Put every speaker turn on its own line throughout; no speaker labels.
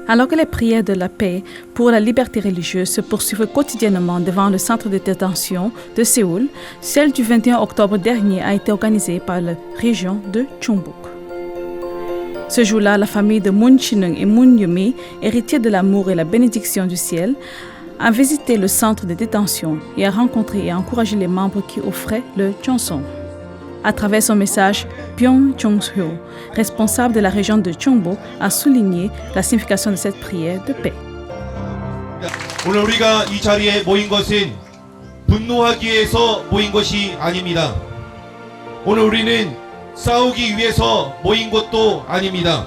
Alors que les prières de la paix pour la liberté religieuse se poursuivent quotidiennement devant le centre de détention de Séoul, celle du 21 octobre dernier a été organisée par la région de Chongbuk. Ce jour-là, la famille de Moon Chinung et Moon Yumi, héritiers de l'amour et la bénédiction du ciel, a visité le centre de détention et a rencontré et encouragé les membres qui offraient le Jeonsong. À travers son message, Byung Jong-soo, responsable de la région de Chongbuk, a souligné la signification de cette prière de paix.
오늘 우리가 이 자리에 모인 것은 분노하기 위해서 모인 것이 아닙니다. 오늘 우리는 싸우기 위해서 모인 것도 아닙니다.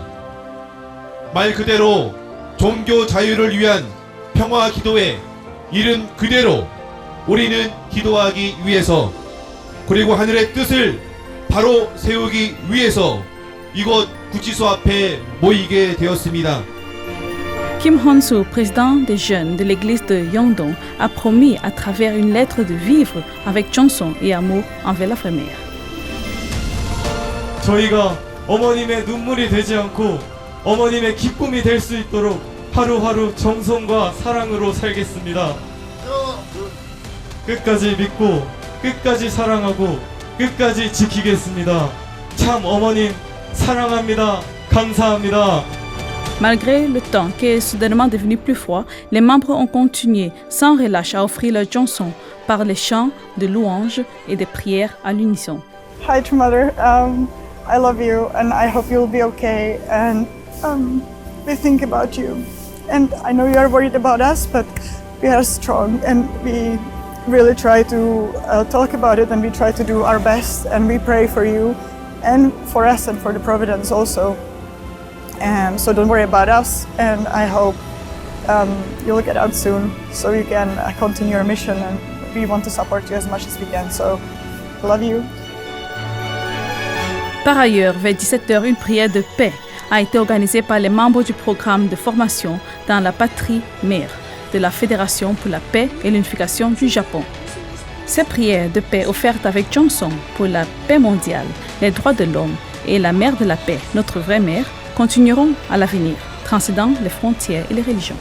말 그대로 종교 자유를 위한 평화 기도회 이름 그대로 우리는 기도하기 위해서 그리고 하늘의 뜻을 바로 세우기 위해서 이곳 구치소 앞에 모이게 되었습니다.
Kim Hon-soo, président des jeunes de l'église de Yeongdong, a promis à travers une lettre de vivre avec Jeonsong et amour envers la vraie mère.
저희가 어머님의 눈물이 되지 않고 어머님의 기쁨이 될 수 있도록 하루하루 정성과 사랑으로 살겠습니다. 끝까지 믿고 끝까지 사랑하고 끝까지 지키겠습니다. 참 어머님 사랑합니다. 감사합니다.
Malgré le temps qui est soudainement devenu plus froid, les membres ont continué sans relâche à offrir leur Jeonsong par les chants de louanges et des prières à l'unisson.
Hi, True Mother. I love you, and I hope you'll be okay. And we think about you. And I know you are worried about us, but we are strong, and we really try to talk about it, and we try to do our best, and we pray for you, and for us, and for the Providence also. And so don't worry about us, and I hope you'll get out soon, so you can continue your mission, and we want to support you as much as we can. So, love you.
Par ailleurs, vers 17h, une prière de paix a été organisée par les membres du programme de formation dans la patrie mère de la Fédération pour la paix et l'unification du Japon. Ces prières de paix offertes avec Jeonsong pour la paix mondiale, les droits de l'homme et la mère de la paix, notre vraie mère, continueront à l'avenir, transcendant les frontières et les religions.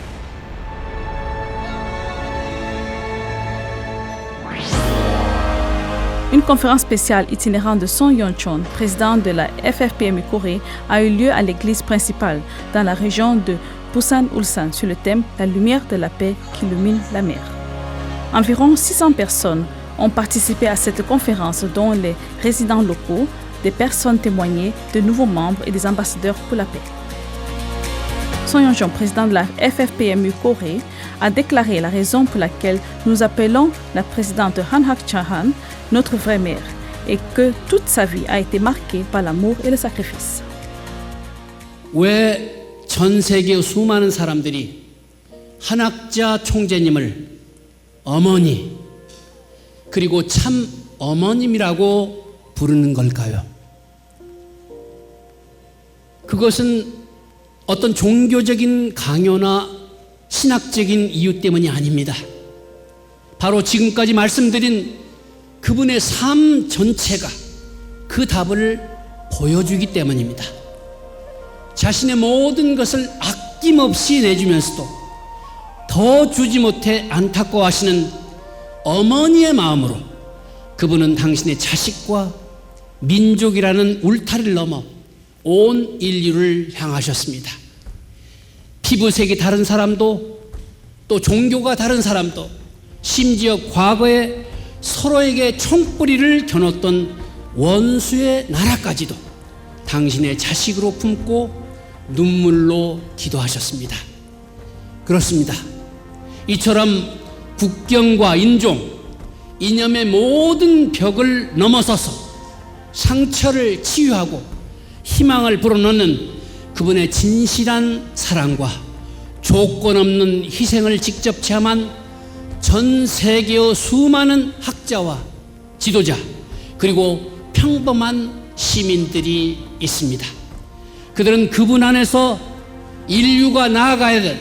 Une conférence spéciale itinérante de Song Yeon-chon, président de la FFPMU Corée, a eu lieu à l'église principale dans la région de Busan-Ulsan sur le thème « La lumière de la paix qui illumine la mer ». Environ 600 personnes ont participé à cette conférence, dont les résidents locaux, des personnes témoignées, de nouveaux membres et des ambassadeurs pour la paix. Song Yeon-chon, président de la FFPMU Corée, a déclaré la raison pour laquelle nous appelons la présidente Han Hak-chahan notre vraie mère et que toute sa vie a été marquée par l'amour et le sacrifice.
왜 전 세계 수많은 사람들이 한학자 총재님을 어머니 그리고 참 어머님이라고 부르는 걸까요? 그것은 어떤 종교적인 강요나 신학적인 이유 때문이 아닙니다. 바로 지금까지 말씀드린 그분의 삶 전체가 그 답을 보여주기 때문입니다. 자신의 모든 것을 아낌없이 내주면서도 더 주지 못해 안타까워하시는 어머니의 마음으로 그분은 당신의 자식과 민족이라는 울타리를 넘어 온 인류를 향하셨습니다. 피부색이 다른 사람도 또 종교가 다른 사람도 심지어 과거에 서로에게 총뿌리를 겨눴던 원수의 나라까지도 당신의 자식으로 품고 눈물로 기도하셨습니다. 그렇습니다. 이처럼 국경과 인종, 이념의 모든 벽을 넘어서서 상처를 치유하고 희망을 불어넣는 그분의 진실한 사랑과 조건 없는 희생을 직접 체험한 전 세계의 수많은 학자와 지도자 그리고 평범한 시민들이 있습니다. 그들은 그분 안에서 인류가 나아가야 될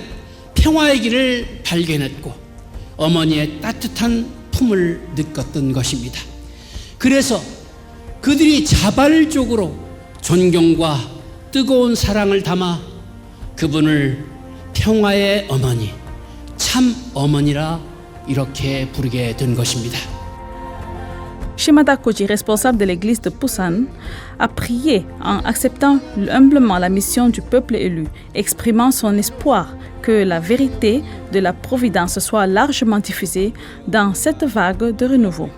평화의 길을 발견했고 어머니의 따뜻한 품을 느꼈던 것입니다. 그래서 그들이 자발적으로 존경과 뜨거운 사랑을 담아 그분을 평화의 어머니, 참 어머니라 이렇게 부르게 된 것입니다.
Shimada Koji, responsable de l'église de Busan, a prié en acceptant humblement la mission du peuple élu, exprimant son espoir que la vérité de la providence soit largement diffusée dans cette vague de renouveau.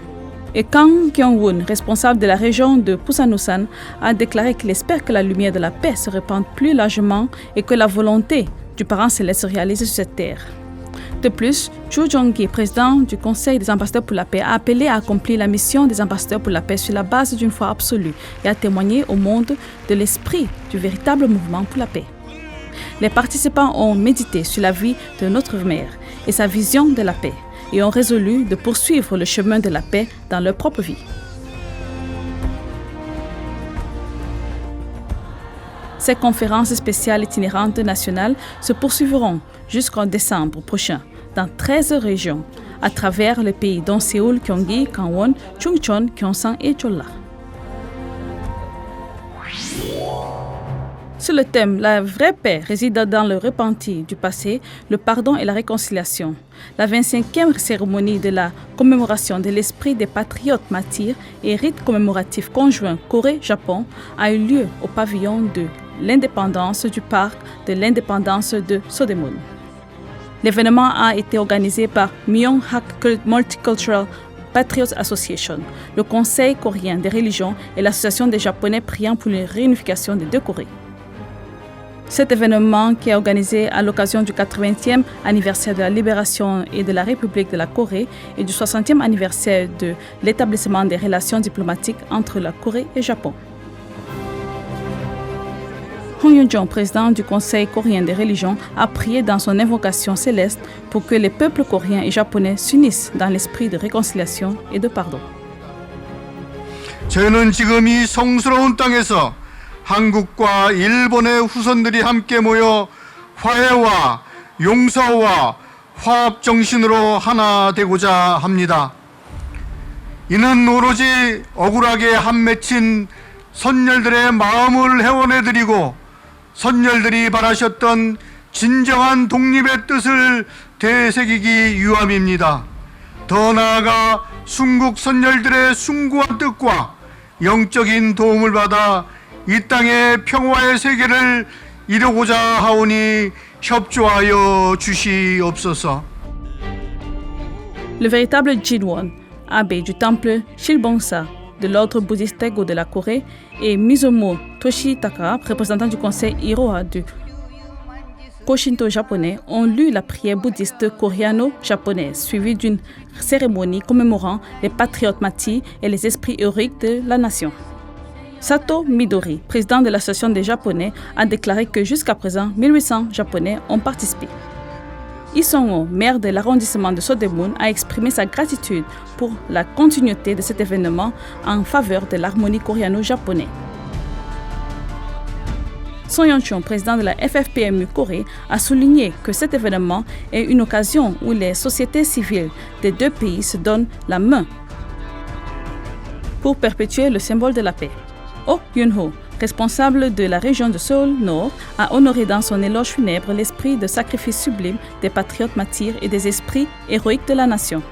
Et Kang Kyung-woon, responsable de la région de Busan-Ulsan, a déclaré qu'il espère que la lumière de la paix se répande plus largement et que la volonté du parent céleste se réalise sur cette terre. De plus, Chu Jong-gi, président du Conseil des ambassadeurs pour la paix, a appelé à accomplir la mission des ambassadeurs pour la paix sur la base d'une foi absolue et a témoigné au monde de l'esprit du véritable mouvement pour la paix. Les participants ont médité sur la vie de notre mère et sa vision de la paix et ont résolu de poursuivre le chemin de la paix dans leur propre vie. Ces conférences spéciales itinérantes nationales se poursuivront jusqu'en décembre prochain dans 13 régions à travers le pays dont Séoul, Gyeonggi, Gangwon, Chungcheon, Gyeongsang et Jeolla. Sur le thème « La vraie paix réside dans le repenti du passé, le pardon et la réconciliation », la 25e cérémonie de la commémoration de l'esprit des patriotes martyrs et rite commémoratif conjoint Corée-Japon a eu lieu au pavillon de l'indépendance du parc de l'indépendance de Sodaemun. L'événement a été organisé par Myeonghak Multicultural Patriots Association, le Conseil coréen des religions et l'Association des Japonais priant pour la réunification des deux Corées. Cet événement, qui est organisé à l'occasion du 80e anniversaire de la libération et de la République de la Corée et du 60e anniversaire de l'établissement des relations diplomatiques entre la Corée et le Japon. Hong Yoon-jong, président du Conseil coréen des religions, a prié dans son invocation céleste pour que les peuples coréens et japonais s'unissent dans l'esprit de réconciliation et de pardon.
저희는 지금 이 성스러운 땅에서 한국과 일본의 후손들이 함께 모여 화해와 용서와 화합 정신으로 하나 되고자 합니다. 이는 오로지 억울하게 한 맺힌 선열들의 마음을 회원해드리고 선열들이 바라셨던 진정한 독립의 뜻을 되새기기 위함입니다. 더 나아가 순국 선열들의 숭고한 뜻과 영적인 도움을 받아 이 땅의 평화의 세계를 이루고자 하오니 협조하여 주시옵소서.
Le véritable Jinwon, abbé du temple Shilbongsa de l'ordre bouddhiste Taego de la Corée, et Mizumo Toshitaka, représentant du conseil Iroha du Koshinto japonais, ont lu la prière bouddhiste coréano-japonaise, suivie d'une cérémonie commémorant les patriotes martyrs et les esprits héroïques de la nation. Sato Midori, président de l'association des Japonais, a déclaré que jusqu'à présent, 1800 Japonais ont participé. Lee Song-ho, maire de l'arrondissement de Sodaemun, a exprimé sa gratitude pour la continuité de cet événement en faveur de l'harmonie coréano-japonaise. Son Yeon-chon, président de la FFPMU Corée, a souligné que cet événement est une occasion où les sociétés civiles des deux pays se donnent la main pour perpétuer le symbole de la paix. Oh Yun-ho, responsable de la région de Seoul-Nord, a honoré dans son éloge funèbre l'esprit de sacrifice sublime des patriotes martyrs et des esprits héroïques de la nation.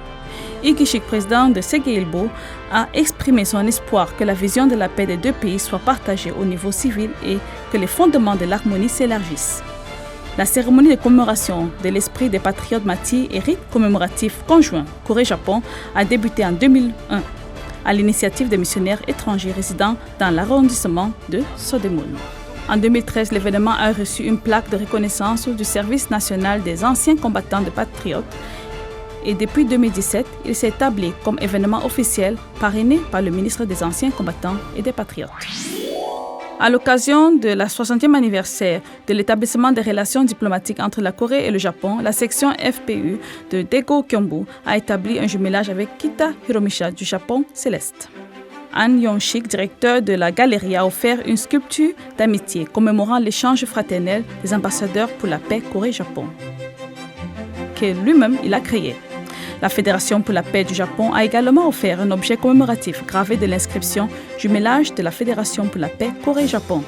Lee Gi-shik, président de Segeilbo, a exprimé son espoir que la vision de la paix des deux pays soit partagée au niveau civil et que les fondements de l'harmonie s'élargissent. La cérémonie de commémoration de l'esprit des patriotes martyrs et rite commémoratif conjoint Corée-Japon a débuté en 2001 à l'initiative des missionnaires étrangers résidant dans l'arrondissement de Sodaemun. En 2013, l'événement a reçu une plaque de reconnaissance du Service national des anciens combattants de patriotes et depuis 2017, il s'est établi comme événement officiel parrainé par le ministre des Anciens combattants et des patriotes. À l'occasion de la 60e anniversaire de l'établissement des relations diplomatiques entre la Corée et le Japon, la section FPU de Daegu Gyeongbu a établi un jumelage avec Kita Hiromisha du Japon céleste. Han Yong-shik, directeur de la galerie, a offert une sculpture d'amitié commémorant l'échange fraternel des ambassadeurs pour la paix Corée-Japon, que lui-même il a créé. La Fédération pour la paix du Japon a également offert un objet commémoratif gravé de l'inscription « Jumelage de la Fédération pour la paix Corée-Japon ».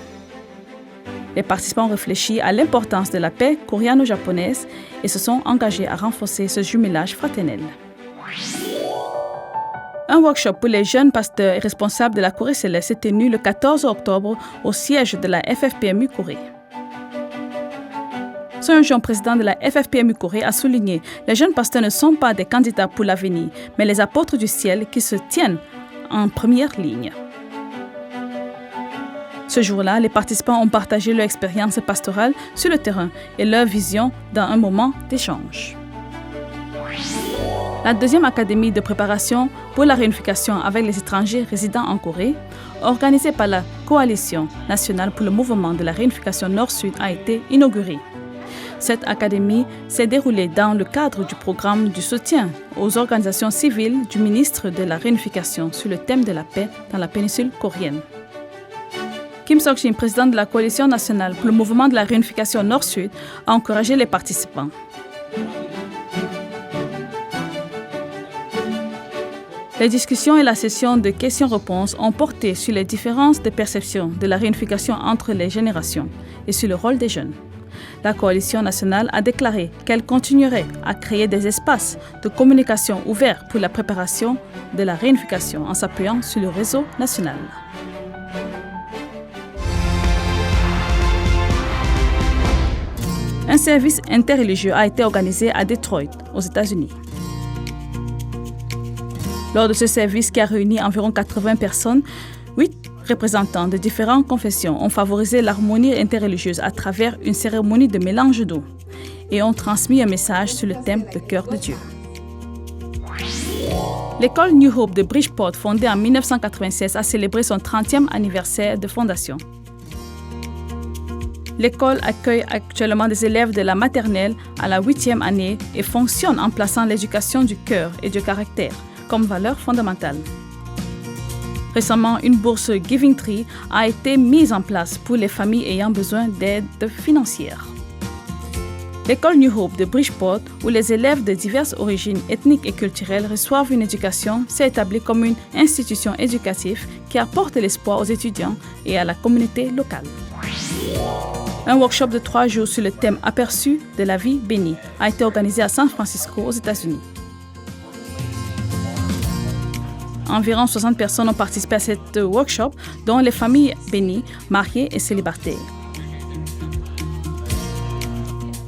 Les participants ont réfléchi à l'importance de la paix coréano-japonaise et se sont engagés à renforcer ce jumelage fraternel. Un workshop pour les jeunes pasteurs et responsables de la Corée céleste s'est tenu le 14 octobre au siège de la FFPMU Corée. Son Yeon-chon, président de la FFPMU Corée, a souligné que les jeunes pasteurs ne sont pas des candidats pour l'avenir, mais les apôtres du ciel qui se tiennent en première ligne. Ce jour-là, les participants ont partagé leur expérience pastorale sur le terrain et leur vision dans un moment d'échange. La deuxième académie de préparation pour la réunification avec les étrangers résidant en Corée, organisée par la Coalition nationale pour le mouvement de la réunification Nord-Sud, a été inaugurée. Cette académie s'est déroulée dans le cadre du programme du soutien aux organisations civiles du ministre de la Réunification sur le thème de la paix dans la péninsule coréenne. Kim Sok-shin, président de la Coalition nationale pour le mouvement de la réunification Nord-Sud, a encouragé les participants. Les discussions et la session de questions-réponses ont porté sur les différences de perception de la réunification entre les générations et sur le rôle des jeunes. La Coalition nationale a déclaré qu'elle continuerait à créer des espaces de communication ouverts pour la préparation de la réunification en s'appuyant sur le réseau national. Un service interreligieux a été organisé à Detroit, aux États-Unis. Lors de ce service qui a réuni environ 80 personnes, 8 représentants de différentes confessions ont favorisé l'harmonie interreligieuse à travers une cérémonie de mélange d'eau et ont transmis un message sur le thème « Le cœur de Dieu ». L'école New Hope de Bridgeport, fondée en 1996, a célébré son 30e anniversaire de fondation. L'école accueille actuellement des élèves de la maternelle à la 8e année et fonctionne en plaçant l'éducation du cœur et du caractère comme valeur fondamentale. Récemment, une bourse Giving Tree a été mise en place pour les familles ayant besoin d'aide financière. L'école New Hope de Bridgeport, où les élèves de diverses origines ethniques et culturelles reçoivent une éducation, s'est établie comme une institution éducative qui apporte l'espoir aux étudiants et à la communauté locale. Un workshop de 3 jours sur le thème aperçu de la vie bénie a été organisé à San Francisco, aux États-Unis. Environ 60 personnes ont participé à cet workshop, dont les familles bénies, mariées et célibataires.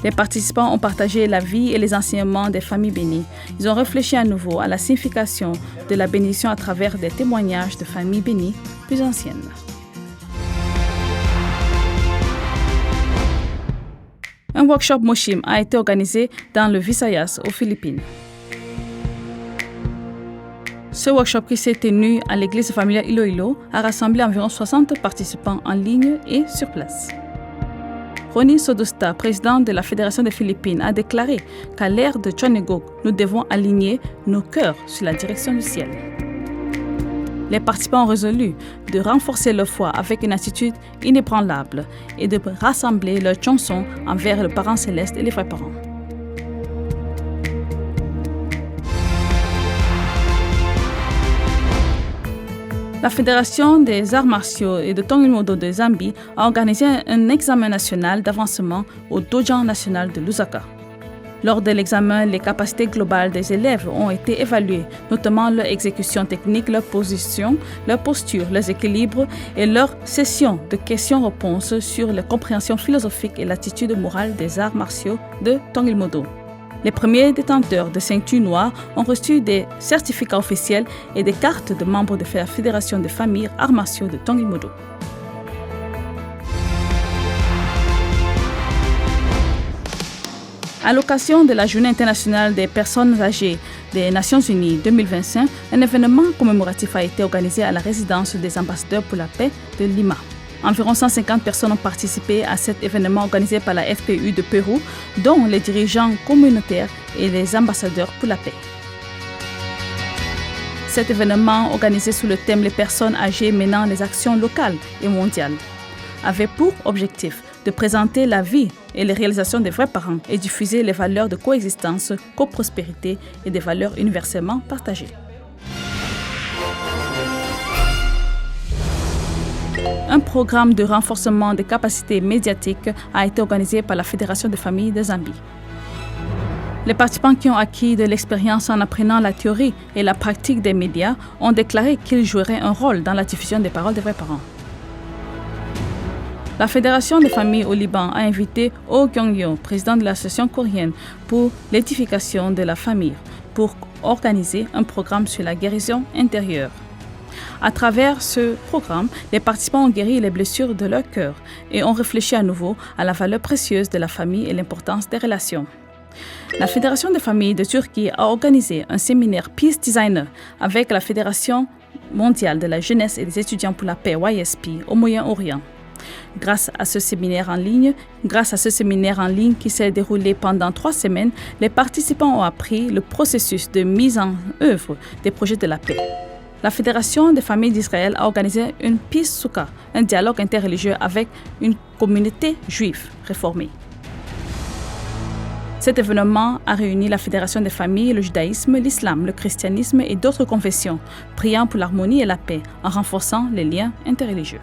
Les participants ont partagé la vie et les enseignements des familles bénies. Ils ont réfléchi à nouveau à la signification de la bénédiction à travers des témoignages de familles bénies plus anciennes. Un workshop Moshim a été organisé dans le Visayas, aux Philippines. Ce workshop qui s'est tenu à l'église familiale Iloilo a rassemblé environ 60 participants en ligne et sur place. Ronnie Sodosta, président de la Fédération des Philippines, a déclaré qu'à l'ère de Chonegok, nous devons aligner nos cœurs sur la direction du ciel. Les participants ont résolu de renforcer leur foi avec une attitude inébranlable et de rassembler leurs chansons envers le parent céleste et les vrais parents. La Fédération des arts martiaux et de Tongilmodo de Zambie a organisé un examen national d'avancement au Dojan national de Lusaka. Lors de l'examen, les capacités globales des élèves ont été évaluées, notamment leur exécution technique, leur position, leur posture, leurs équilibres et leur session de questions-réponses sur la compréhension philosophique et l'attitude morale des arts martiaux de Tongilmodo. Les premiers détenteurs de ceintures noires ont reçu des certificats officiels et des cartes de membres de la Fédération des familles arts martiaux de Tongilmodo. À l'occasion de la Journée internationale des personnes âgées des Nations Unies 2025, un événement commémoratif a été organisé à la résidence des ambassadeurs pour la paix de Lima. Environ 150 personnes ont participé à cet événement organisé par la FPU de Pérou, dont les dirigeants communautaires et les ambassadeurs pour la paix. Cet événement, organisé sous le thème « Les personnes âgées menant les actions locales et mondiales », avait pour objectif de présenter la vie et les réalisations des vrais parents et diffuser les valeurs de coexistence, coprospérité et des valeurs universellement partagées. Un programme de renforcement des capacités médiatiques a été organisé par la Fédération des familles de Zambie. Les participants qui ont acquis de l'expérience en apprenant la théorie et la pratique des médias ont déclaré qu'ils joueraient un rôle dans la diffusion des paroles des vrais parents. La Fédération des familles au Liban a invité Oh Kyung-yo, président de l'association coréenne pour l'édification de la famille, pour organiser un programme sur la guérison intérieure. À travers ce programme, les participants ont guéri les blessures de leur cœur et ont réfléchi à nouveau à la valeur précieuse de la famille et l'importance des relations. La Fédération des familles de Turquie a organisé un séminaire Peace Designer avec la Fédération mondiale de la jeunesse et des étudiants pour la paix YSP au Moyen-Orient. Grâce à ce séminaire en ligne qui s'est déroulé pendant 3 semaines, les participants ont appris le processus de mise en œuvre des projets de la paix. La Fédération des familles d'Israël a organisé une Peace Sukkah, un dialogue interreligieux avec une communauté juive réformée. Cet événement a réuni la Fédération des familles, le judaïsme, l'islam, le christianisme et d'autres confessions, priant pour l'harmonie et la paix en renforçant les liens interreligieux.